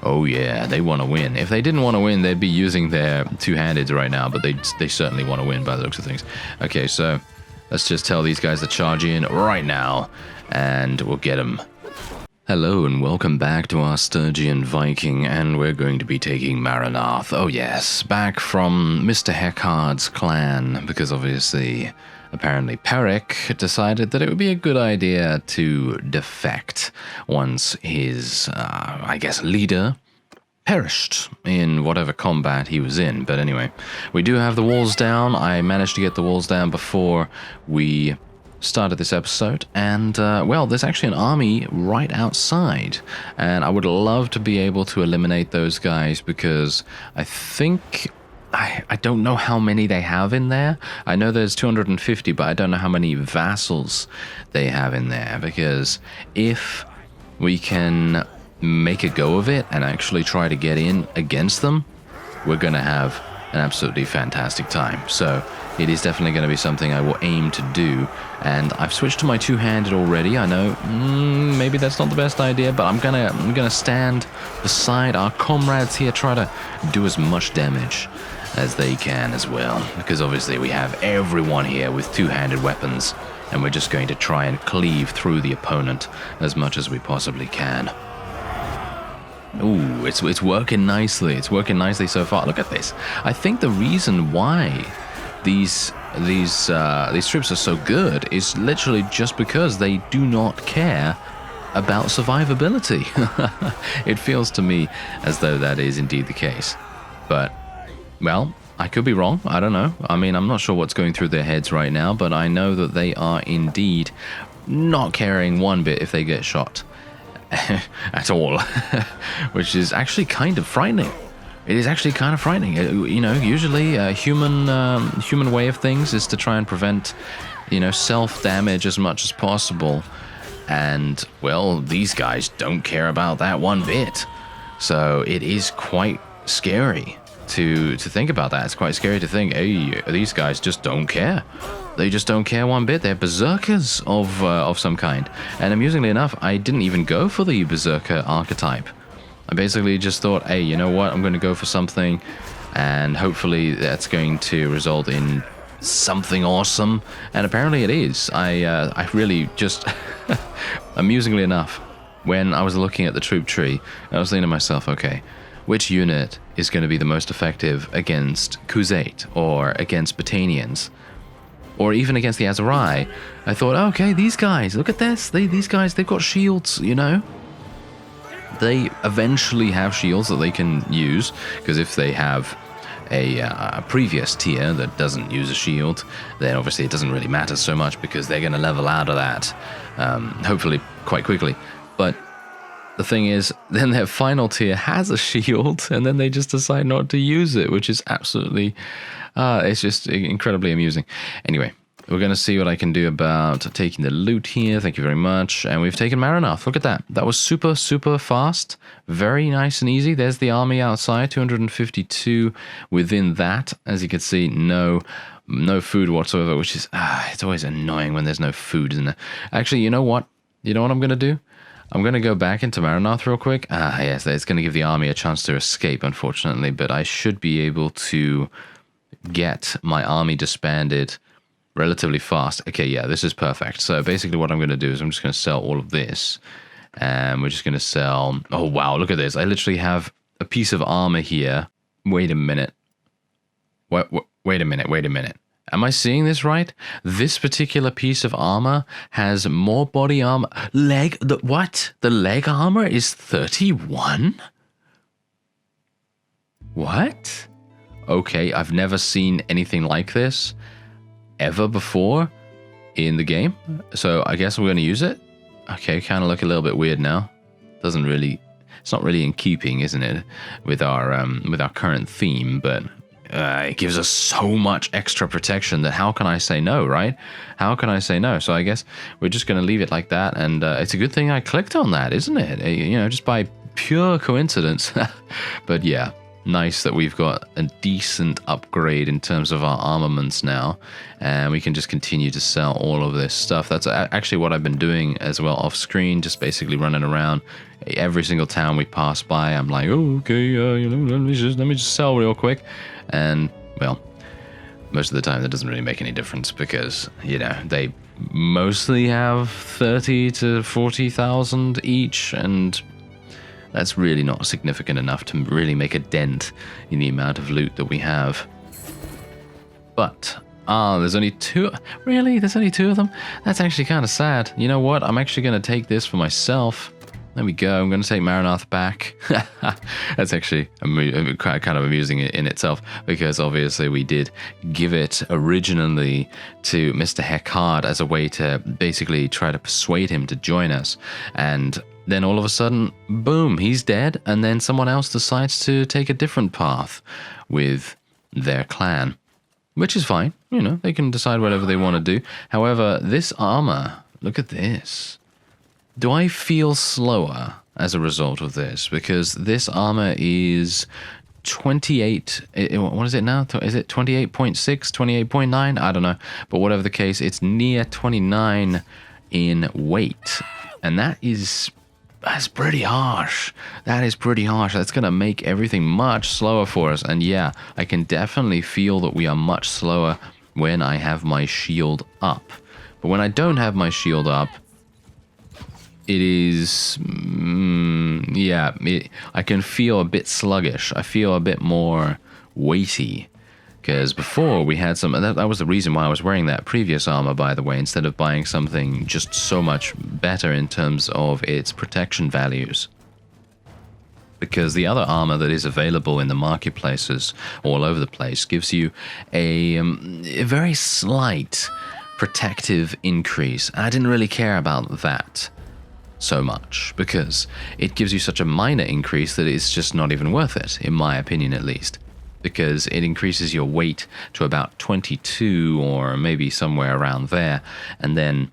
Oh yeah, they want to win. If they didn't want to win, they'd be using their two-handeds right now, but they certainly want to win by the looks of things. Okay, so let's just tell these guys to charge in right now, and we'll get them. Hello and welcome back to our Sturgian Viking, and we're going to be taking Maranath. Oh yes, back from Mr. Heckard's clan, because obviously, apparently Perrick decided that it would be a good idea to defect once his, I guess, leader perished in whatever combat he was in. But anyway, we do have the walls down. I managed to get the walls down before we started this episode, and well, there's actually an army right outside, and I would love to be able to eliminate those guys, because I think I don't know how many they have in there. I know there's 250, but I don't know how many vassals they have in there, because if we can make a go of it and actually try to get in against them, we're gonna have an absolutely fantastic time. So it is definitely going to be something I will aim to do, and I've switched to my two-handed already. I know maybe that's not the best idea, but I'm gonna stand beside our comrades here, try to do as much damage as they can as well, because obviously we have everyone here with two-handed weapons, and we're just going to try and cleave through the opponent as much as we possibly can. Ooh, it's working nicely. It's working nicely so far. Look at this. I think the reason why these troops are so good is literally just because they do not care about survivability. It feels to me as though that is indeed the case. But, well, I could be wrong. I don't know. I mean, I'm not sure what's going through their heads right now, but I know that they are indeed not caring one bit if they get shot. At all. Which is actually kind of frightening. It is actually kind of frightening. You know, usually a human way of things is to try and prevent, you know, self-damage as much as possible. And, well, these guys don't care about that one bit. So it is quite scary to think about that. It's quite scary to think, hey, these guys just don't care. They just don't care one bit. They're berserkers of some kind. And amusingly enough, I didn't even go for the berserker archetype. I basically just thought, hey, you know what? I'm going to go for something, and hopefully that's going to result in something awesome. And apparently it is. I really just, amusingly enough, when I was looking at the troop tree, I was thinking to myself, okay, which unit is going to be the most effective against Khuzait or against Batanians? Or even against the Aserai? I thought, okay, these guys, look at this. These guys, they've got shields, you know? They eventually have shields that they can use, because if they have a previous tier that doesn't use a shield, then obviously it doesn't really matter so much, because they're going to level out of that, hopefully quite quickly. But the thing is, then their final tier has a shield, and then they just decide not to use it, which is absolutely... it's just incredibly amusing. Anyway, we're going to see what I can do about taking the loot here. Thank you very much. And we've taken Maranath. Look at that. That was super, super fast. Very nice and easy. There's the army outside. 252 within that. As you can see, no food whatsoever, which is... it's always annoying when there's no food, isn't it? Actually, you know what? You know what I'm going to do? I'm going to go back into Maranath real quick. Yes, it's going to give the army a chance to escape, unfortunately. But I should be able to get my army disbanded relatively fast. Okay, yeah, this is perfect. So basically what I'm going to do is I'm just going to sell all of this. And we're just going to sell... Oh, wow, look at this. I literally have a piece of armor here. Wait a minute. Wait a minute. Am I seeing this right? This particular piece of armor has more body armor... What? The leg armor is 31? What? Okay, I've never seen anything like this ever before in the game, so I guess we're going to use it. Okay, kind of look a little bit weird now. Doesn't really, it's not really in keeping, isn't it, with our current theme, but it gives us so much extra protection that how can I say no, right? How can I say no? So I guess we're just going to leave it like that, and it's a good thing I clicked on that, isn't it? You know, just by pure coincidence. But yeah. nice that we've got a decent upgrade in terms of our armaments now, and we can just continue to sell all of this stuff. That's actually what I've been doing as well off screen, just basically running around every single town we pass by. I'm like, oh, okay, let me just sell real quick, and well, most of the time that doesn't really make any difference because they mostly have 30 to 40,000 each, and that's really not significant enough to really make a dent in the amount of loot that we have. But, there's only two. Really? There's only two of them? That's actually kind of sad. You know what? I'm actually going to take this for myself. There we go. I'm going to take Maranath back. That's actually kind of amusing in itself, because obviously we did give it originally to Mr. Heckard as a way to basically try to persuade him to join us. And then all of a sudden, boom, he's dead, and then someone else decides to take a different path with their clan, which is fine. They can decide whatever they want to do. However, this armor, look at this. Do I feel slower as a result of this? Because this armor is 28, what is it now? Is it 28.6, 28.9? I don't know. But whatever the case, it's near 29 in weight. And that's pretty harsh. That is pretty harsh. That's going to make everything much slower for us. And yeah, I can definitely feel that we are much slower when I have my shield up. But when I don't have my shield up, it is, I can feel a bit sluggish. I feel a bit more weighty. Because before we had some, that was the reason why I was wearing that previous armor, by the way, instead of buying something just so much better in terms of its protection values. Because the other armor that is available in the marketplaces all over the place gives you a very slight protective increase. I didn't really care about that so much, because it gives you such a minor increase that it's just not even worth it, in my opinion at least. Because it increases your weight to about 22 or maybe somewhere around there, and then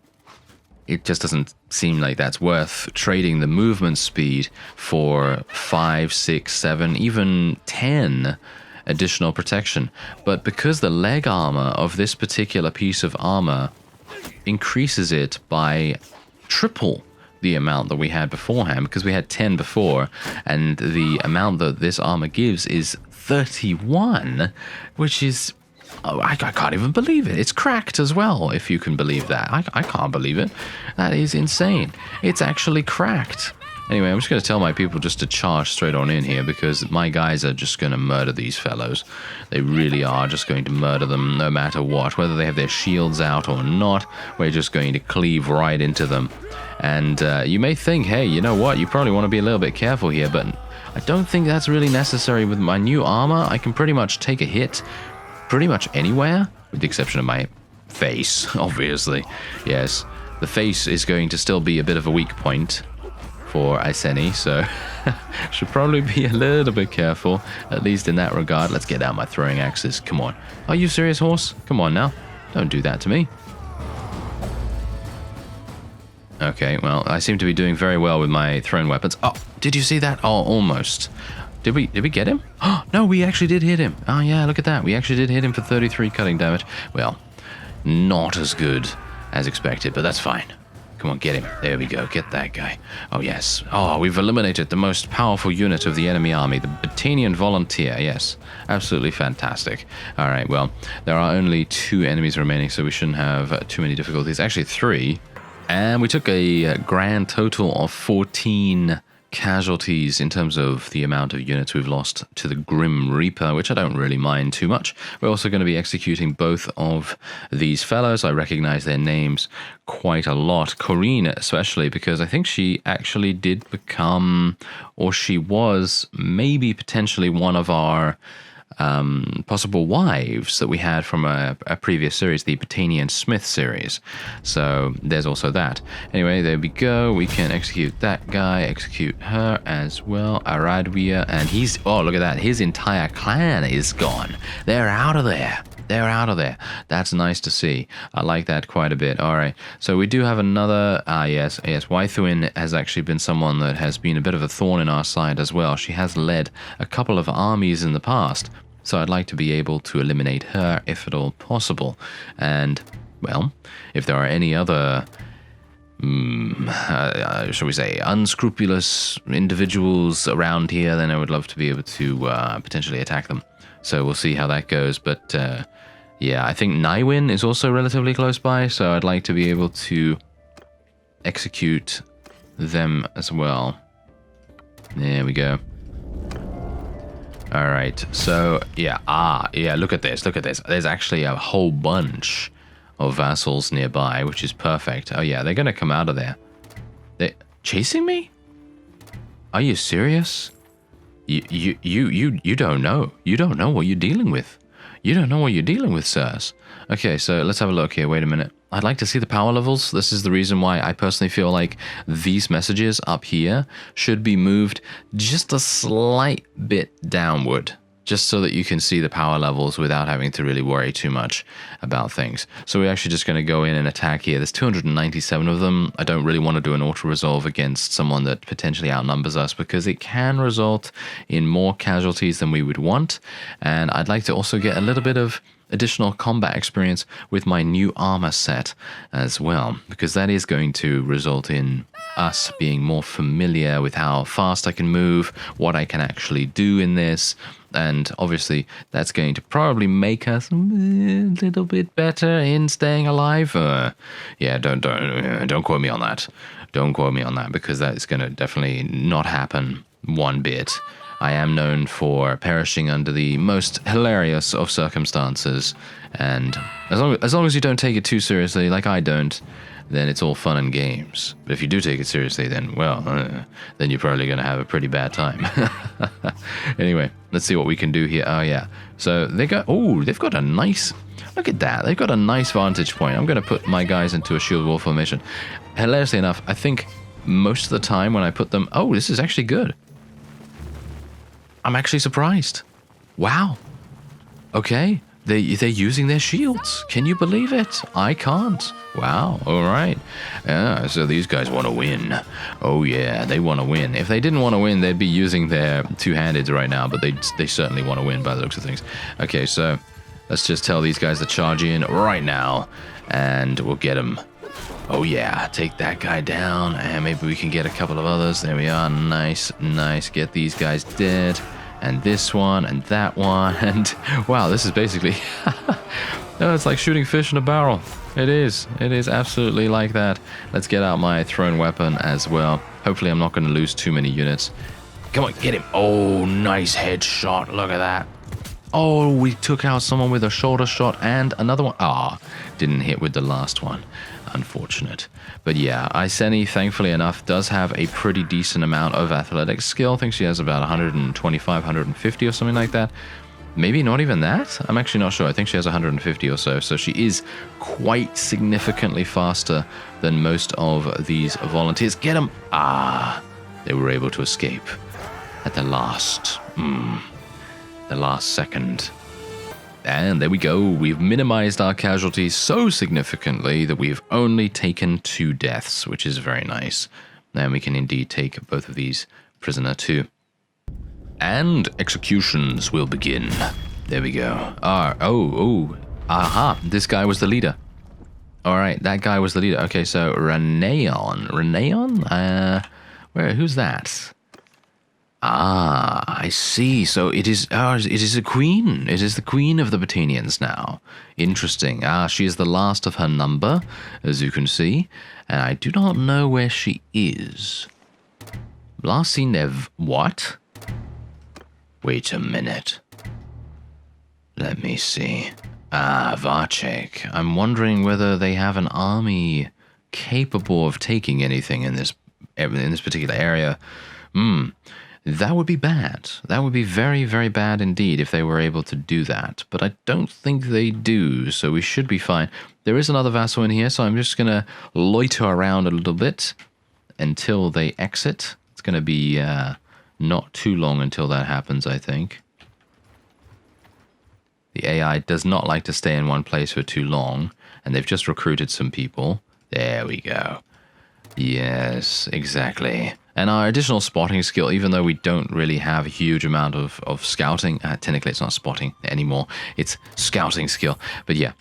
it just doesn't seem like that's worth trading the movement speed for 5, 6, 7, even 10 additional protection. But because the leg armor of this particular piece of armor increases it by triple the amount that we had beforehand, because we had 10 before, and the amount that this armor gives is 31, which is, I can't even believe it. It's cracked as well, if you can believe that. I can't believe it. That is insane. It's actually cracked. Anyway, I'm just going to tell my people just to charge straight on in here, because my guys are just going to murder these fellows. They really are just going to murder them no matter what. Whether they have their shields out or not, we're just going to cleave right into them. And you may think, hey, you know what? You probably want to be a little bit careful here, but I don't think that's really necessary. With my new armor, I can pretty much take a hit pretty much anywhere, with the exception of my face, obviously. Yes, the face is going to still be a bit of a weak point for Iceni, so should probably be a little bit careful, at least in that regard. Let's get out my throwing axes. Come on. Are you serious, horse? Come on now. Don't do that to me. Okay, well, I seem to be doing very well with my thrown weapons. Oh, did you see that? Oh, almost. Did we get him? Oh, no, we actually did hit him. Oh, yeah, look at that. We actually did hit him for 33 cutting damage. Well, not as good as expected, but that's fine. Come on, get him. There we go. Get that guy. Oh, yes. Oh, we've eliminated the most powerful unit of the enemy army, the Battanian Volunteer. Yes, absolutely fantastic. All right, well, there are only 2 enemies remaining, so we shouldn't have too many difficulties. Actually, 3. And we took a grand total of 14 casualties in terms of the amount of units we've lost to the Grim Reaper, which I don't really mind too much. We're also going to be executing both of these fellows. I recognize their names quite a lot. Corrine especially, because I think she actually did become, or she was maybe potentially one of our possible wives that we had from a previous series, the Battanian Smith series. So there's also that. Anyway, there we go. We can execute that guy, execute her as well. Aradwia, and he's, oh, look at that. His entire clan is gone. They're out of there. They're out of there. That's nice to see. I like that quite a bit. All right. So we do have another... yes. Waithuin has actually been someone that has been a bit of a thorn in our side as well. She has led a couple of armies in the past. So I'd like to be able to eliminate her if at all possible. And, well, if there are any other... shall we say, unscrupulous individuals around here, then I would love to be able to potentially attack them. So we'll see how that goes. But yeah, I think Nywin is also relatively close by, so I'd like to be able to execute them as well. There we go. All right, so yeah, yeah, look at this, There's actually a whole bunch of vassals nearby, which is perfect. Oh yeah, they're gonna come out of there. They're chasing me? Are you serious? You don't know. You don't know what you're dealing with. You don't know what you're dealing with, sirs. Okay, so let's have a look here. Wait a minute. I'd like to see the power levels. This is the reason why I personally feel like these messages up here should be moved just a slight bit downward, just so that you can see the power levels without having to really worry too much about things. So we're actually just going to go in and attack here. There's 297 of them. I don't really want to do an auto-resolve against someone that potentially outnumbers us, because it can result in more casualties than we would want. And I'd like to also get a little bit of additional combat experience with my new armor set as well, because that is going to result in us being more familiar with how fast I can move, what I can actually do in this, and obviously that's going to probably make us a little bit better in staying alive. Yeah, don't quote me on that. Don't quote me on that, because that is going to definitely not happen one bit. I am known for perishing under the most hilarious of circumstances, and as long as you don't take it too seriously, like I don't, then it's all fun and games. But if you do take it seriously, then, well, then you're probably going to have a pretty bad time. Anyway, let's see what we can do here. Oh, yeah. So they've got a nice... Look at that. They've got a nice vantage point. I'm going to put my guys into a shield wall formation. Hilariously enough, I think most of the time when I put them... Oh, this is actually good. I'm actually surprised. Wow. Okay. They're using their shields. Can you believe it? I can't. Wow. All right. Yeah, so these guys want to win. Oh, yeah. They want to win. If they didn't want to win, they'd be using their two-handeds right now, but they certainly want to win by the looks of things. Okay, so let's just tell these guys to charge in right now, and we'll get them. Oh, yeah. Take that guy down, and maybe we can get a couple of others. There we are. Nice, nice. Get these guys dead. And this one, and that one, and wow, this is basically... No, it's like shooting fish in a barrel. It is absolutely like that. Let's get out my thrown weapon as well. Hopefully I'm not going to lose too many units. Come on, get him. Oh, nice headshot. Look at that. Oh, we took out someone with a shoulder shot and another one. Didn't hit with the last one. Unfortunate. But yeah, Iceni, thankfully enough, does have a pretty decent amount of athletic skill. I think she has about 125, 150 or something like that. Maybe not even that? I'm actually not sure. I think she has 150 or so. So she is quite significantly faster than most of these volunteers. Get them! They were able to escape at the last second. And there we go. We've minimized our casualties so significantly that we've only taken 2 deaths, which is very nice. And we can indeed take both of these prisoner too. And executions will begin. There we go. Aha, this guy was the leader. Alright, that guy was the leader. Okay, so Reneon. Who's that? I see. So it is a queen. It is the queen of the Botanians now. Interesting. She is the last of her number, as you can see. And I do not know where she is. Last seen there... What? Wait a minute. Let me see. Varchek. I'm wondering whether they have an army capable of taking anything in this particular area. That would be bad. That would be very, very bad indeed if they were able to do that. But I don't think they do, so we should be fine. There is another vassal in here, so I'm just going to loiter around a little bit until they exit. It's going to be not too long until that happens, I think. The AI does not like to stay in one place for too long, and they've just recruited some people. There we go. Yes, exactly. And our additional spotting skill, even though we don't really have a huge amount of scouting, technically it's not spotting anymore, it's scouting skill. But yeah,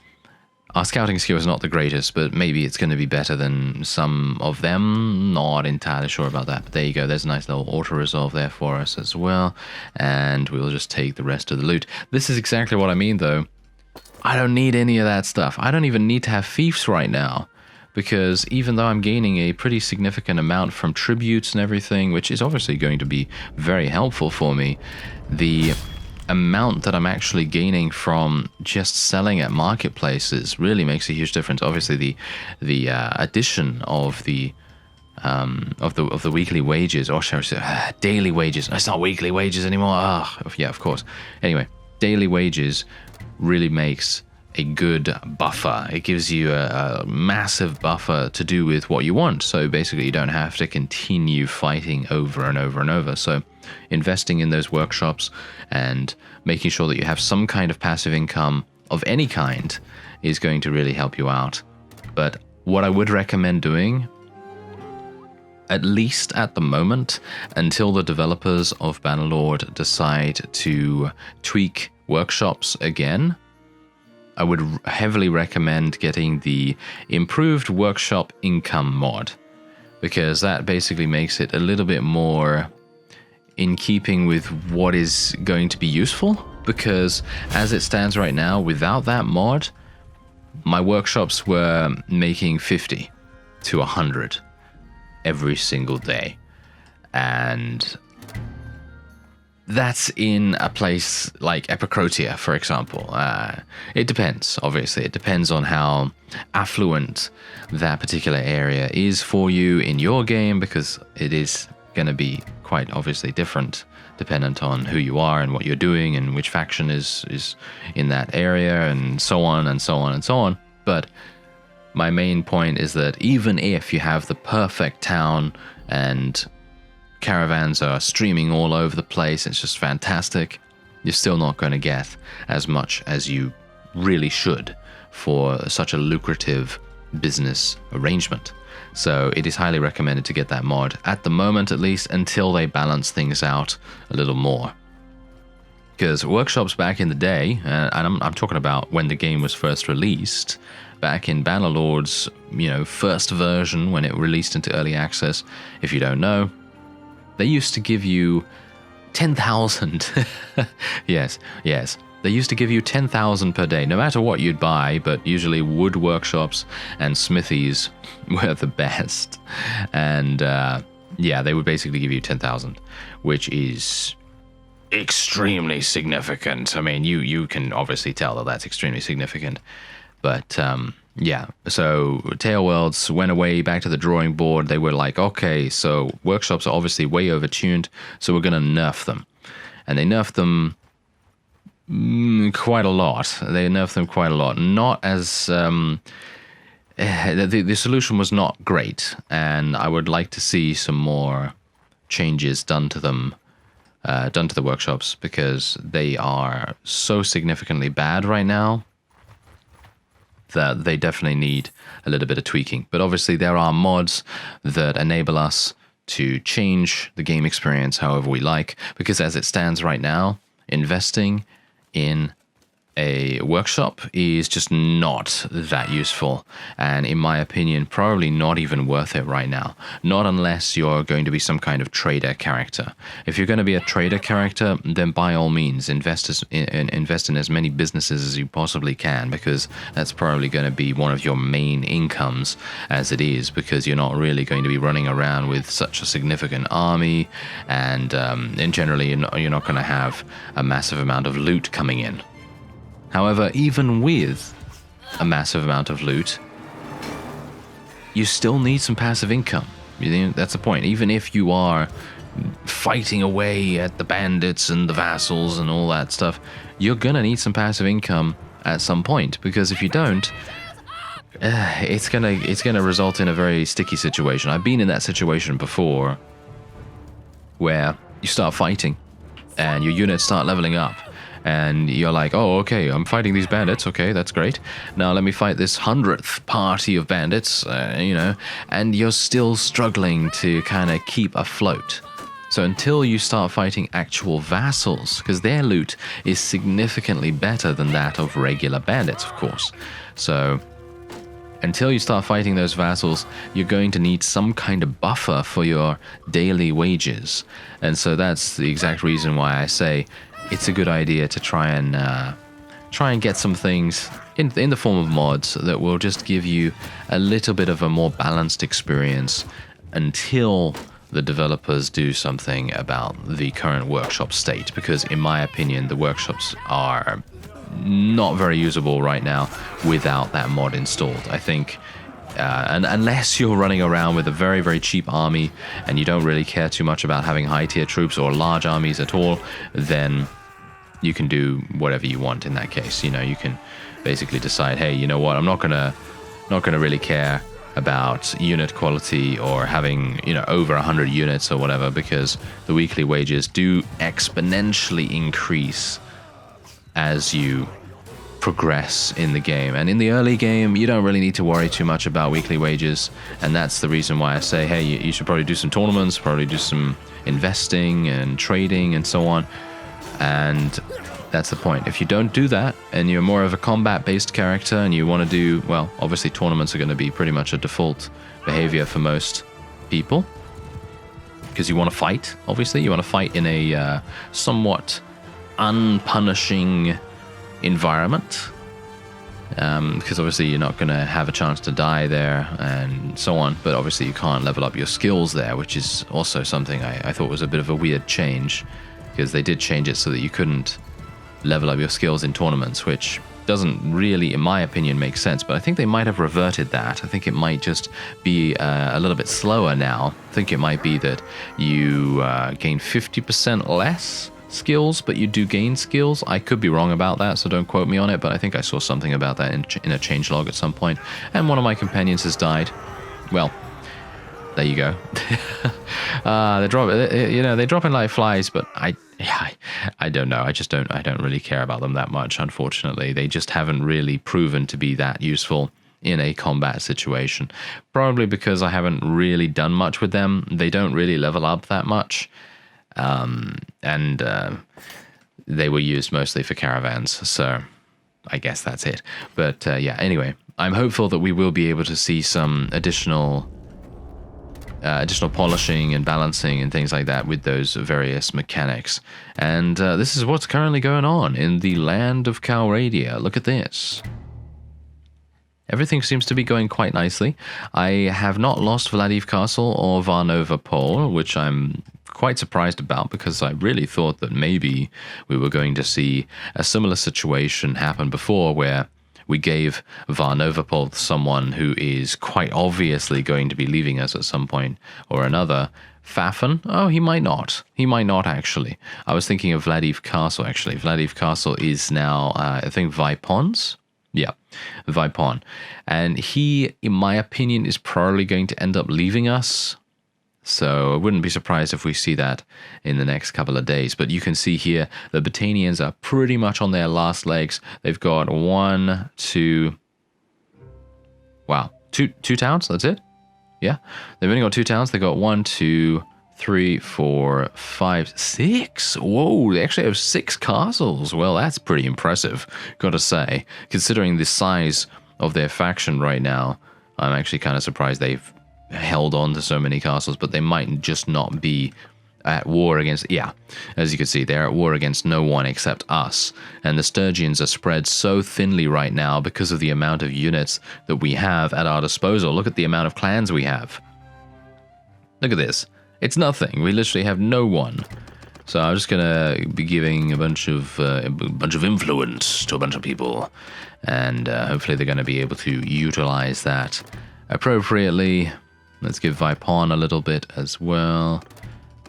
our scouting skill is not the greatest, but maybe it's going to be better than some of them. Not entirely sure about that, but there you go. There's a nice little auto-resolve there for us as well. And we'll just take the rest of the loot. This is exactly what I mean, though. I don't need any of that stuff. I don't even need to have fiefs right now. Because even though I'm gaining a pretty significant amount from tributes and everything, which is obviously going to be very helpful for me, the amount that I'm actually gaining from just selling at marketplaces really makes a huge difference. Obviously, the addition of the weekly wages, or shall I say, daily wages. It's not weekly wages anymore. Yeah, of course. Anyway, daily wages really makes a good buffer. It gives you a massive buffer to do with what you want. So basically you don't have to continue fighting over and over and over. So investing in those workshops and making sure that you have some kind of passive income of any kind is going to really help you out. But what I would recommend doing, at least at the moment, until the developers of Bannerlord decide to tweak workshops again, I would heavily recommend getting the improved workshop income mod, because that basically makes it a little bit more in keeping with what is going to be useful. Because as it stands right now, without that mod, my workshops were making 50 to 100 every single day. And that's in a place like Epicrotia, for example. It depends, obviously. It depends on how affluent that particular area is for you in your game, because it is going to be quite obviously different dependent on who you are and what you're doing and which faction is in that area, and so on and so on and so on. But my main point is that even if you have the perfect town and caravans are streaming all over the place, it's just fantastic, you're still not going to get as much as you really should for such a lucrative business arrangement. So it is highly recommended to get that mod, at the moment at least, until they balance things out a little more. Because workshops back in the day, and I'm talking about when the game was first released, back in Bannerlord's first version, when it released into early access, if you don't know, they used to give you 10,000. yes. They used to give you 10,000 per day, no matter what you'd buy, but usually wood workshops and smithies were the best. And they would basically give you 10,000, which is extremely significant. I mean, you can obviously tell that that's extremely significant. But so Tailworlds went away back to the drawing board. They were like, okay, so workshops are obviously way overtuned, so we're going to nerf them. And they nerfed them quite a lot. Not as... the solution was not great, and I would like to see some more changes done to them, done to the workshops, because they are so significantly bad right now that they definitely need a little bit of tweaking. But obviously there are mods that enable us to change the game experience however we like, because as it stands right now, investing in a workshop is just not that useful, and in my opinion probably not even worth it right now. Not unless you're going to be some kind of trader character. If you're going to be a trader character, then by all means invest in as many businesses as you possibly can, because that's probably going to be one of your main incomes as it is, because you're not really going to be running around with such a significant army, and generally you're not going to have a massive amount of loot coming in. However, even with a massive amount of loot, you still need some passive income. That's the point. Even if you are fighting away at the bandits and the vassals and all that stuff, you're gonna need some passive income at some point, because if you don't, it's gonna result in a very sticky situation. I've been in that situation before, where you start fighting and your units start leveling up, and you're like, oh, okay, I'm fighting these bandits. Okay, that's great. Now let me fight this 100th party of bandits, you know, and you're still struggling to kind of keep afloat. So until you start fighting actual vassals, because their loot is significantly better than that of regular bandits, of course. So until you start fighting those vassals, you're going to need some kind of buffer for your daily wages. And so that's the exact reason why I say it's a good idea to try and get some things in the form of mods that will just give you a little bit of a more balanced experience until the developers do something about the current workshop state, because in my opinion the workshops are not very usable right now without that mod installed. I think and unless you're running around with a very, very cheap army and you don't really care too much about having high tier troops or large armies at all, then you can do whatever you want in that case. You know, you can basically decide, hey, you know what, I'm not gonna really care about unit quality or having, you know, over 100 units or whatever, because the weekly wages do exponentially increase as you progress in the game. And in the early game, you don't really need to worry too much about weekly wages, and that's the reason why I say, hey, you should probably do some tournaments, probably do some investing and trading and so on. And that's the point. If you don't do that and you're more of a combat-based character and you want to do, well, obviously tournaments are going to be pretty much a default behavior for most people, because you want to fight. Obviously, you want to fight in a somewhat unpunishing environment, because obviously you're not going to have a chance to die there and so on, but obviously you can't level up your skills there, which is also something I thought was a bit of a weird change, because they did change it so that you couldn't level up your skills in tournaments, which doesn't really, in my opinion, make sense. But I think they might have reverted that. I think it might just be a little bit slower now. I think it might be that you gain 50% less skills, but you do gain skills. I could be wrong about that, so don't quote me on it, but I think I saw something about that in a changelog at some point. And one of my companions has died. Well, there you go. They drop in like flies, but I don't know. I don't really care about them that much, unfortunately. They just haven't really proven to be that useful in a combat situation. Probably because I haven't really done much with them. They don't really level up that much. And they were used mostly for caravans, so I guess that's it. But yeah, anyway, I'm hopeful that we will be able to see some additional polishing and balancing and things like that with those various mechanics. And this is what's currently going on in the land of Calradia. Look at this. Everything seems to be going quite nicely. I have not lost Vladiv Castle or Varnova Pole, which I'm quite surprised about, because I really thought that maybe we were going to see a similar situation happen before, where we gave Varnova to someone who is quite obviously going to be leaving us at some point or another. Fafan? Oh, he might not. He might not, actually. I was thinking of Vladiv Castle, actually. Vladiv Castle is now, I think, Vipons? Yeah, Vipon. And he, in my opinion, is probably going to end up leaving us. So I wouldn't be surprised if we see that in the next couple of days. But you can see here, the Botanians are pretty much on their last legs. They've got two towns, that's it? Yeah, they've only got 2 towns. They've got 1, 2, 3, 4, 5, 6. Whoa, they actually have 6 castles. Well, that's pretty impressive, gotta say. Considering the size of their faction right now, I'm actually kind of surprised they've held on to so many castles, but they might just not be at war against, yeah, as you can see, they're at war against no one except us. And the Sturgians are spread so thinly right now because of the amount of units that we have at our disposal. Look at the amount of clans we have. Look at this. It's nothing. We literally have no one. So I'm just gonna be giving a bunch of influence to a bunch of people, and hopefully they're gonna be able to utilize that appropriately. Let's give Vipon a little bit as well.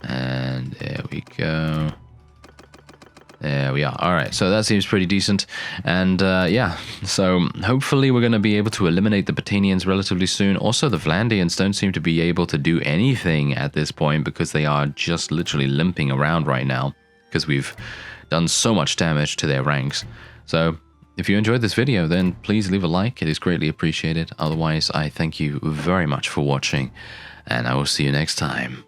And there we go. There we are. All right, so that seems pretty decent. And yeah, so hopefully we're going to be able to eliminate the Botanians relatively soon. Also, the Vlandians don't seem to be able to do anything at this point, because they are just literally limping around right now. because we've done so much damage to their ranks. So if you enjoyed this video, then please leave a like. It is greatly appreciated. Otherwise, I thank you very much for watching, and I will see you next time.